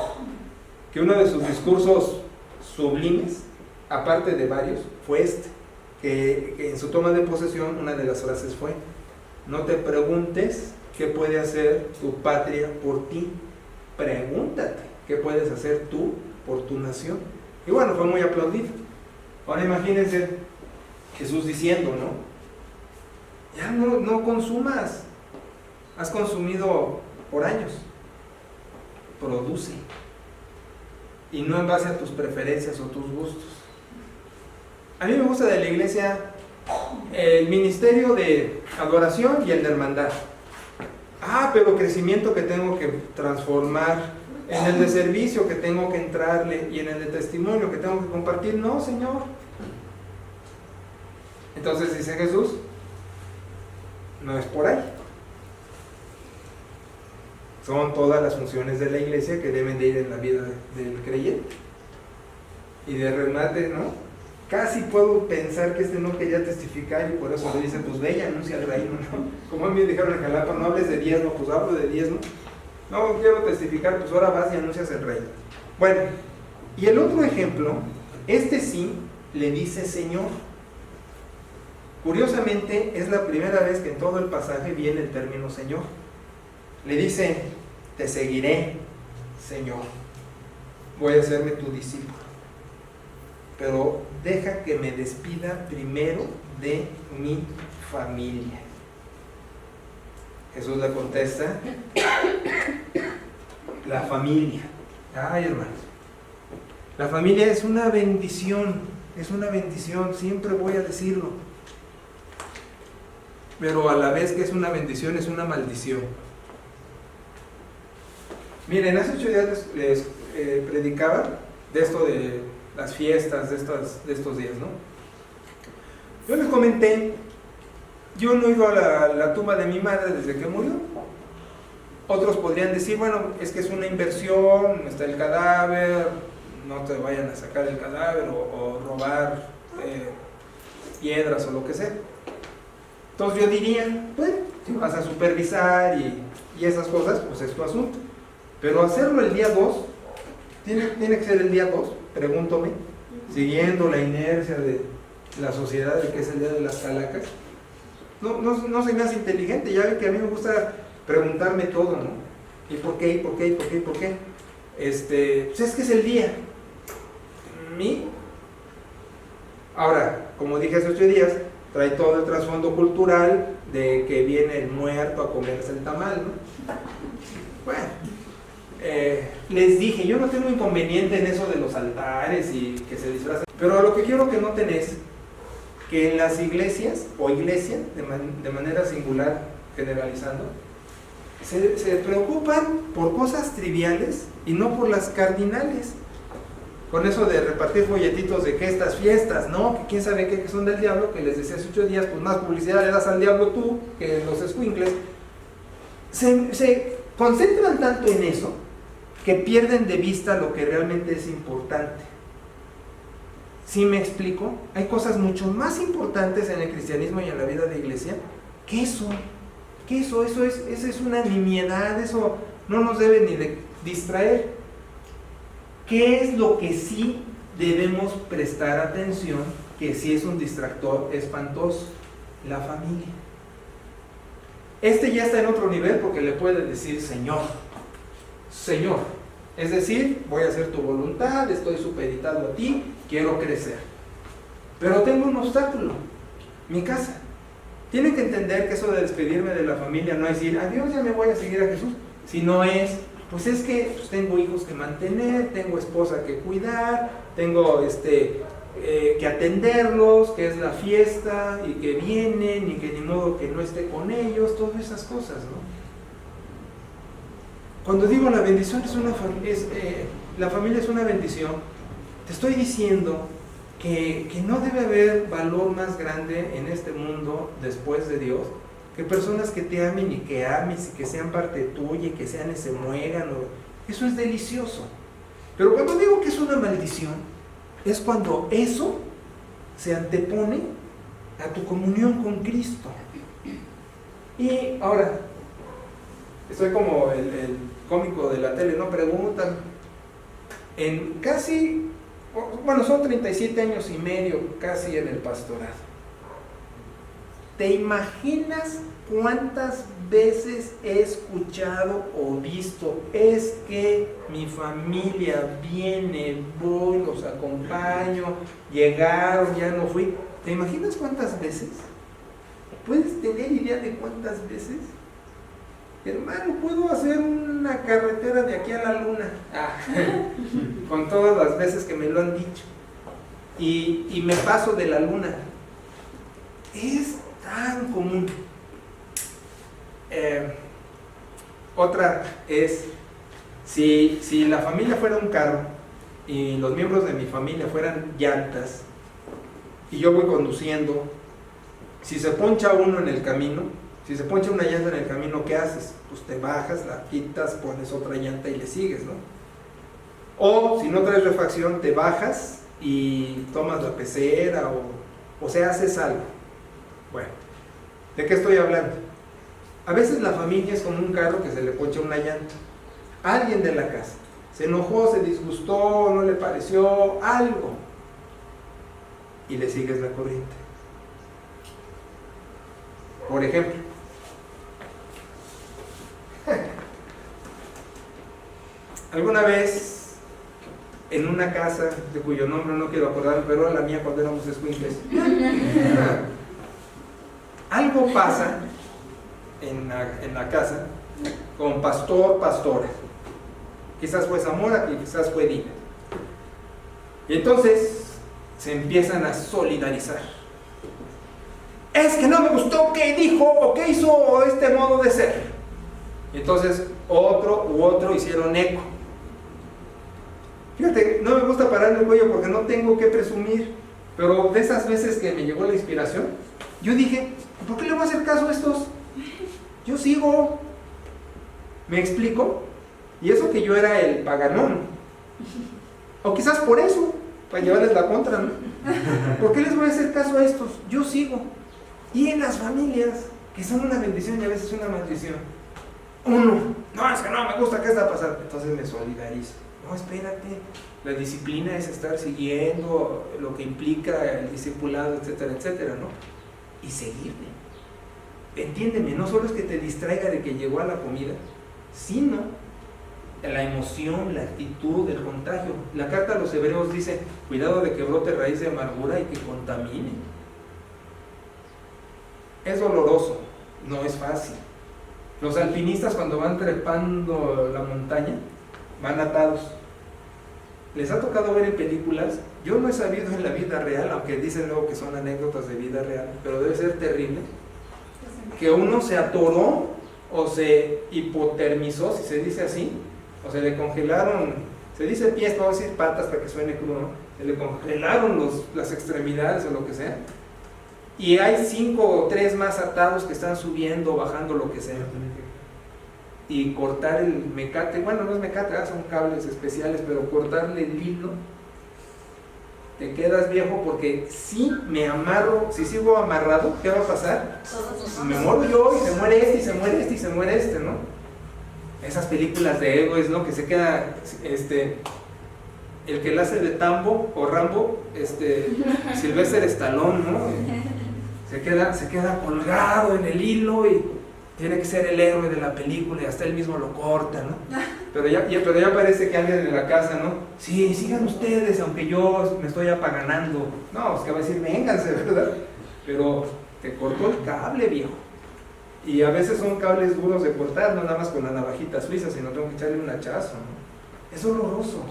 que uno de sus discursos sublimes, aparte de varios, fue que en su toma de posesión una de las frases fue: no te preguntes qué puede hacer tu patria por ti, pregúntate qué puedes hacer tú por tu nación. Y bueno, fue muy aplaudido. Ahora imagínense Jesús diciendo, ¿no? Ya no consumas, has consumido por años, produce, y no en base a tus preferencias o tus gustos. A mí me gusta de la iglesia el ministerio de adoración y el de hermandad. Pero crecimiento que tengo que transformar, en el de servicio que tengo que entrarle y en el de testimonio que tengo que compartir. No, Señor. Entonces dice Jesús, no es por ahí. Son todas las funciones de la iglesia que deben de ir en la vida del creyente. Y de remate, ¿no? Casi puedo pensar que no quería testificar y por eso le dicen, pues ve y anuncia el reino, ¿no? Como a mí me dijeron en Jalapa, no hables de diezmo, pues hablo de diezmo. No quiero testificar, pues ahora vas y anuncias el reino. Bueno, y el otro ejemplo, sí le dice Señor. Curiosamente, es la primera vez que en todo el pasaje viene el término Señor. Le dice, te seguiré, Señor. Voy a hacerme tu discípulo. Pero deja que me despida primero de mi familia. Jesús le contesta, la familia. Ay, hermanos, la familia es una bendición, siempre voy a decirlo. Pero a la vez que es una bendición, es una maldición. Miren, hace 8 días les predicaba de esto de las fiestas de estos días, ¿no? Yo les comenté, yo no he ido a la tumba de mi madre desde que murió. Otros podrían decir, bueno, es que es una inversión, está el cadáver, no te vayan a sacar el cadáver o robar piedras o lo que sea. Entonces yo diría, bueno, si vas a supervisar y esas cosas, pues es tu asunto. Pero hacerlo el día 2, tiene que ser el día 2, pregúntome, siguiendo la inercia de la sociedad de que es el día de las calacas. No se me hace inteligente, ya ve que a mí me gusta preguntarme todo, ¿no? ¿Y por qué? ¿Y por qué? ¿Y por qué? ¿Y por qué? Pues es que es el día. Ahora, como dije hace 8 días, trae todo el trasfondo cultural de que viene el muerto a comerse el tamal, ¿no? Bueno, les dije, yo no tengo inconveniente en eso de los altares y que se disfrazan, pero lo que quiero que noten es que en las iglesias, o iglesias, de manera singular, generalizando, se preocupan por cosas triviales y no por las cardinales. Con eso de repartir folletitos de que estas fiestas, ¿no? Que quién sabe qué, que son del diablo, que les decía hace 8 días, pues más publicidad le das al diablo tú que los escuincles. Se concentran tanto en eso que pierden de vista lo que realmente es importante. ¿Sí me explico? Hay cosas mucho más importantes en el cristianismo y en la vida de iglesia que eso. Eso es una nimiedad, eso no nos debe ni de distraer. ¿Qué es lo que sí debemos prestar atención, que sí es un distractor espantoso? La familia. Ya está en otro nivel porque le puede decir Señor. Señor. Es decir, voy a hacer tu voluntad, estoy supeditado a ti, quiero crecer. pero tengo un obstáculo, mi casa. Tienen que entender que eso de despedirme de la familia no es decir, adiós, ya me voy a seguir a Jesús, sino es, pues es que pues, tengo hijos que mantener, tengo esposa que cuidar, tengo que atenderlos, que es la fiesta y que vienen y que ni modo que no esté con ellos, todas esas cosas, ¿no? Cuando digo la bendición la familia es una bendición, te estoy diciendo que no debe haber valor más grande en este mundo después de Dios que personas que te amen y que ames y que sean parte tuya y que sean y se mueran. Eso es delicioso. Pero cuando digo que es una maldición, es cuando eso se antepone a tu comunión con Cristo. Y ahora, estoy como el cómico de la tele, ¿no? Preguntan, en casi, bueno, son 37 años y medio casi en el pastorado. ¿Te imaginas cuántas veces he escuchado o visto? Es que mi familia viene, voy, los acompaño, llegaron, ya no fui. ¿Te imaginas cuántas veces? ¿Puedes tener idea de cuántas veces? Hermano, puedo hacer una carretera de aquí a la luna. Con todas las veces que me lo han dicho. Y me paso de la luna. Es tan común. Otra es, si la familia fuera un carro y los miembros de mi familia fueran llantas y yo voy conduciendo, si se poncha uno en el camino, si se poncha una llanta en el camino, ¿qué haces? Pues te bajas, la quitas, pones otra llanta y le sigues, ¿no? O si no traes refacción, te bajas y tomas la pecera o sea, haces algo. Bueno, ¿de qué estoy hablando? A veces la familia es como un carro que se le poncha una llanta. Alguien de la casa se enojó, se disgustó, no le pareció algo y le sigues la corriente. Por ejemplo, alguna vez en una casa de cuyo nombre no quiero acordar, pero era la mía cuando éramos escuincles, algo pasa en la casa con pastora. Quizás fue Zamora, quizás fue Dina. Y entonces se empiezan a solidarizar. Es que no me gustó qué dijo o qué hizo este modo de ser. Y entonces otro hicieron eco. Fíjate, no me gusta parar el cuello porque no tengo que presumir, pero de esas veces que me llegó la inspiración, yo dije, ¿por qué le voy a hacer caso a estos? Yo sigo. ¿Me explico? Y eso que yo era el paganón. O quizás por eso, para llevarles la contra, ¿no? ¿Por qué les voy a hacer caso a estos? Yo sigo. Y en las familias, que son una bendición y a veces una maldición, no, es que no me gusta, ¿qué está pasando? Entonces me solidarizo. No, espérate, la disciplina es estar siguiendo lo que implica el discipulado, etcétera, etcétera, ¿no? Y seguirme. Entiéndeme, no solo es que te distraiga de que llegó a la comida, sino la emoción, la actitud, el contagio. La carta a los hebreos dice, cuidado de que brote raíz de amargura y que contamine. Es doloroso, no es fácil. Los alpinistas cuando van trepando la montaña, van atados. ¿Les ha tocado ver en películas? Yo no he sabido en la vida real, aunque dicen luego que son anécdotas de vida real, pero debe ser terrible, que uno se atoró o se hipotermizó, si se dice así, o se le congelaron, se dice pies, no voy a decir patas para que suene crudo, ¿no? Se le congelaron las extremidades o lo que sea, y hay 5 o 3 más atados que están subiendo, bajando, lo que sea, y cortar el mecate, bueno, no es mecate, son cables especiales, pero cortarle el hilo, te quedas viejo, porque si me amarro, si sigo amarrado, ¿qué va a pasar? Me muero yo y se muere este, y se muere este, y se muere este, ¿no? Esas películas de héroes, ¿no? Que se queda, el que la hace de Tambo o Rambo, Sylvester Stallone, ¿no? Se queda colgado en el hilo y tiene que ser el héroe de la película y hasta él mismo lo corta, ¿no? Pero ya parece que alguien en la casa, ¿no? Sí, sigan ustedes, aunque yo me estoy apaganando. No, pues que va a decir, vénganse, ¿verdad? Pero te cortó el cable, viejo. Y a veces son cables duros de cortar, no nada más con la navajita suiza, sino tengo que echarle un hachazo, ¿no? Es horroroso.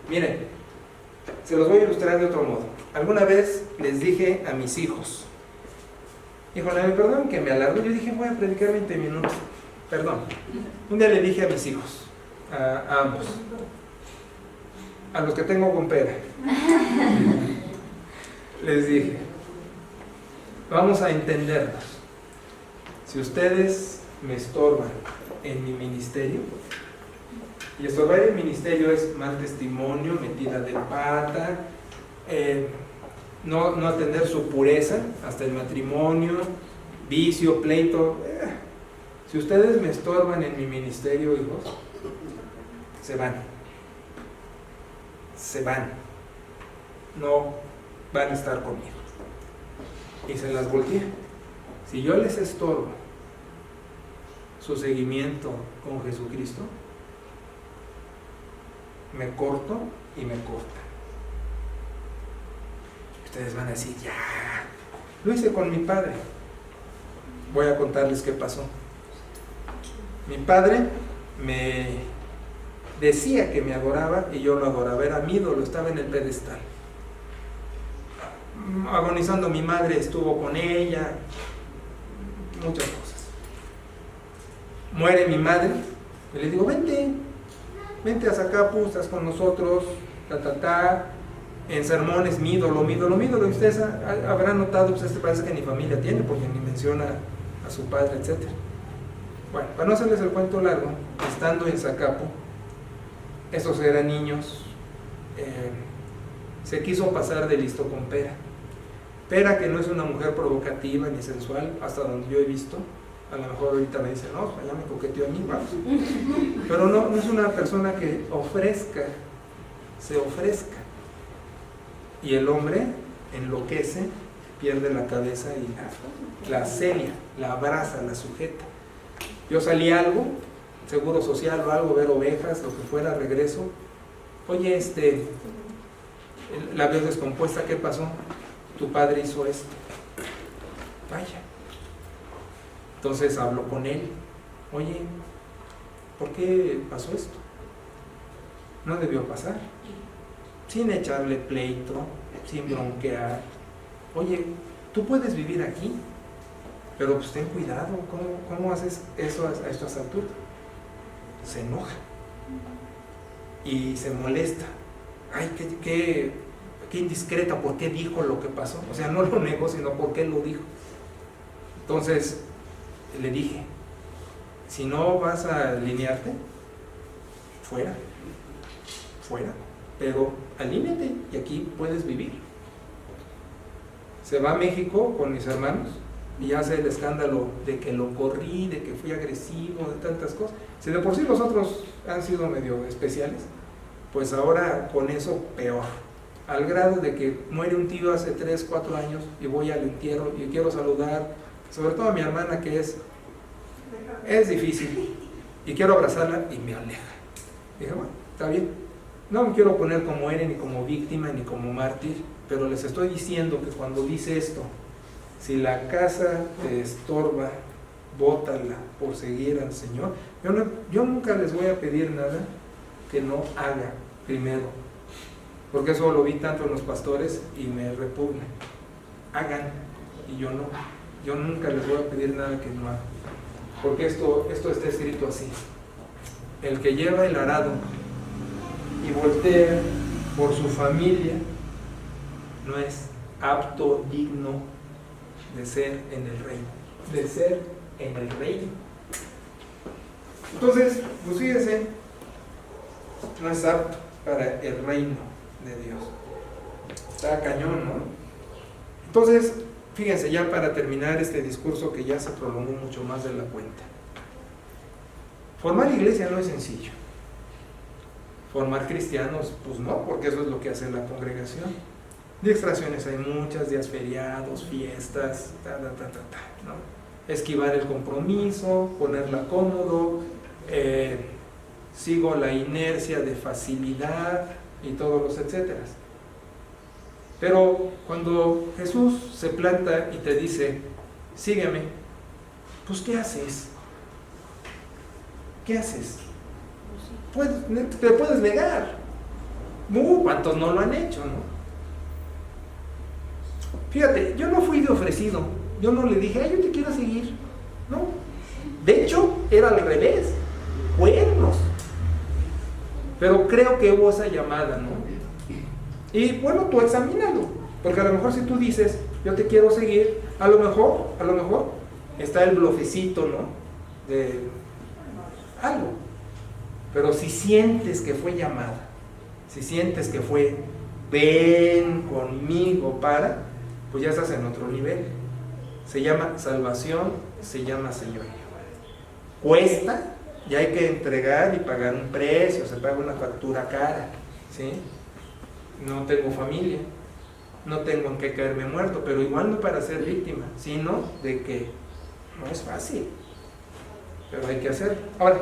Miren, se los voy a ilustrar de otro modo. Alguna vez les dije a mis hijos, híjole, perdón que me alargo, yo dije, voy a predicar 20 minutos. Perdón. Un día le dije a mis hijos, a ambos, a los que tengo con pera, les dije, vamos a entendernos. Si ustedes me estorban en mi ministerio, y estorbar el ministerio es mal testimonio, metida de pata, no atender su pureza hasta el matrimonio, vicio, pleito. Si ustedes me estorban en mi ministerio, hijos, se van. Se van. No van a estar conmigo. Y se las volteé. Si yo les estorbo su seguimiento con Jesucristo, me corto y me corta. Ustedes van a decir, ya, lo hice con mi padre. Voy a contarles qué pasó. Mi padre me decía que me adoraba y yo lo adoraba, era mi ídolo, estaba en el pedestal. Agonizando mi madre, estuvo con ella, muchas cosas. Muere mi madre y le digo, vente a Zacapu, estás con nosotros, en sermones, mi ídolo, y ustedes habrán notado, pues parece que ni familia tiene, porque ni menciona a su padre, etc. Bueno, para no hacerles el cuento largo, estando en Zacapu, esos eran niños, se quiso pasar de listo con Pera. Pera, que no es una mujer provocativa ni sensual, hasta donde yo he visto. A lo mejor ahorita me dicen, no, ya me coqueteó a mí, vamos. Pero no es una persona que se ofrezca. Y el hombre enloquece, pierde la cabeza y la celia, la abraza, la sujeta. Yo salí algo, seguro social o algo, ver ovejas, lo que fuera, regreso. Oye, la veo descompuesta, ¿qué pasó? Tu padre hizo esto. Vaya. Entonces hablo con él. Oye, ¿por qué pasó esto? No debió pasar. Sin echarle pleito, sin bronquear. Oye, tú puedes vivir aquí, pero pues ten cuidado. ¿Cómo haces eso a estas alturas? Se enoja y se molesta. Ay, qué indiscreta, ¿por qué dijo lo que pasó? O sea, no lo negó, sino por qué lo dijo. Entonces le dije, si no vas a alinearte, fuera, pero alíneate y aquí puedes vivir. Se va a México con mis hermanos y hace el escándalo de que lo corrí, de que fui agresivo, de tantas cosas. Si de por sí los otros han sido medio especiales, pues ahora con eso peor. Al grado de que muere un tío hace 3, 4 años y voy al entierro y quiero saludar, sobre todo a mi hermana, que es difícil, y quiero abrazarla y me aleja. Dije, bueno, está bien, no me quiero poner como Eren, ni como víctima, ni como mártir, pero les estoy diciendo que cuando dice esto, si la casa te estorba, bótala por seguir al Señor. Yo nunca les voy a pedir nada que no haga primero, porque eso lo vi tanto en los pastores y me repugna. Hagan, y yo no. Yo nunca les voy a pedir nada que no hagan, porque esto está escrito así: el que lleva el arado y voltea por su familia no es apto, digno de ser en el reino. Entonces, pues fíjense, no es apto para el reino de Dios. Está cañón, ¿no? Entonces, fíjense, ya para terminar este discurso que ya se prolongó mucho más de la cuenta. Formar iglesia no es sencillo. Formar cristianos, pues no, porque eso es lo que hace la congregación. Distracciones hay muchas, días feriados, fiestas, ¿no? Esquivar el compromiso, ponerla cómodo, sigo la inercia de facilidad y todos los etcéteras. Pero cuando Jesús se planta y te dice, sígueme, pues ¿qué haces? ¿Qué haces? Te puedes negar. ¿Cuántos no lo han hecho, no? Fíjate, yo no fui de ofrecido. Yo no le dije, ay, yo te quiero seguir. No. De hecho, era al revés. Cuernos. Pero creo que hubo esa llamada, ¿no? Y bueno, tú examínalo. Porque a lo mejor si tú dices, yo te quiero seguir, a lo mejor, está el blofecito, ¿no? De algo. Pero si sientes que fue llamada, si sientes que fue, ven conmigo para, pues ya estás en otro nivel. Se llama salvación, se llama señorío. Cuesta, y hay que entregar y pagar un precio, se paga una factura cara, ¿sí? No tengo familia, no tengo en qué caerme muerto, pero igual no para ser víctima, sino de que no es fácil, pero hay que hacerlo. Ahora,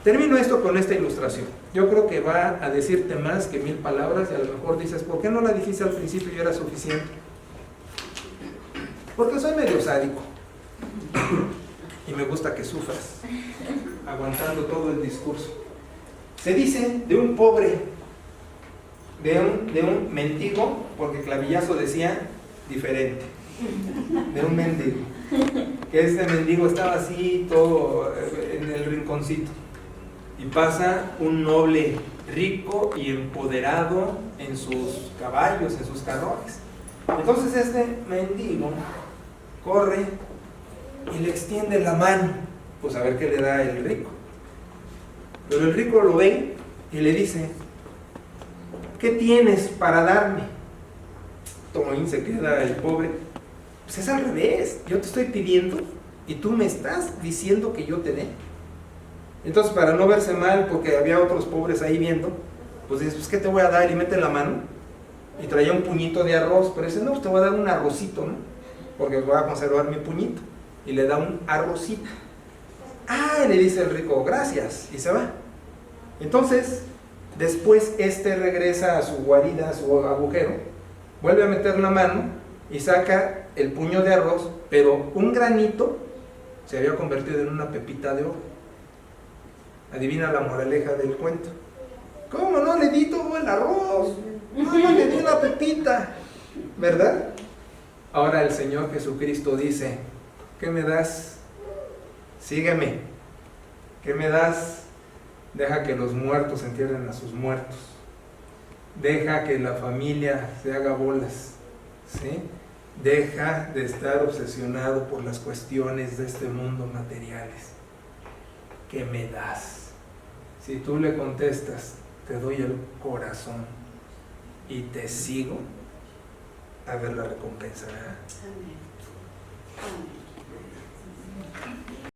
termino esto con esta ilustración. Yo creo que va a decirte más que 1000 palabras y a lo mejor dices, ¿por qué no la dijiste al principio y era suficiente? Porque soy medio sádico y me gusta que sufras, aguantando todo el discurso. Se dice de un pobre, de un mendigo, porque Clavillazo decía diferente, de un mendigo, que este mendigo estaba así todo en el rinconcito, y pasa un noble rico y empoderado en sus caballos, en sus carrones. Entonces este mendigo corre y le extiende la mano, pues a ver qué le da el rico. Pero el rico lo ve y le dice, ¿qué tienes para darme? Tomín se queda el pobre, pues es al revés, yo te estoy pidiendo y tú me estás diciendo que yo te dé. Entonces, para no verse mal, porque había otros pobres ahí viendo, pues dices, pues ¿qué te voy a dar? Y mete la mano y traía un puñito de arroz, pero dice, no, pues te voy a dar un arrocito, ¿no? Porque voy a conservar mi puñito. Y le da un arrocito. Ah, le dice el rico, gracias, y se va. Entonces, después regresa a su guarida, a su agujero, vuelve a meter la mano y saca el puño de arroz, pero un granito se había convertido en una pepita de oro. Adivina la moraleja del cuento. ¿Cómo no le di todo el arroz? No le di una pepita, ¿verdad? Ahora el Señor Jesucristo dice, ¿qué me das? Sígueme. ¿Qué me das? Deja que los muertos entierren a sus muertos. Deja que la familia se haga bolas, ¿sí? Deja de estar obsesionado por las cuestiones de este mundo materiales. ¿Qué me das? Si tú le contestas, te doy el corazón y te sigo, a ver la recompensa, ¿verdad?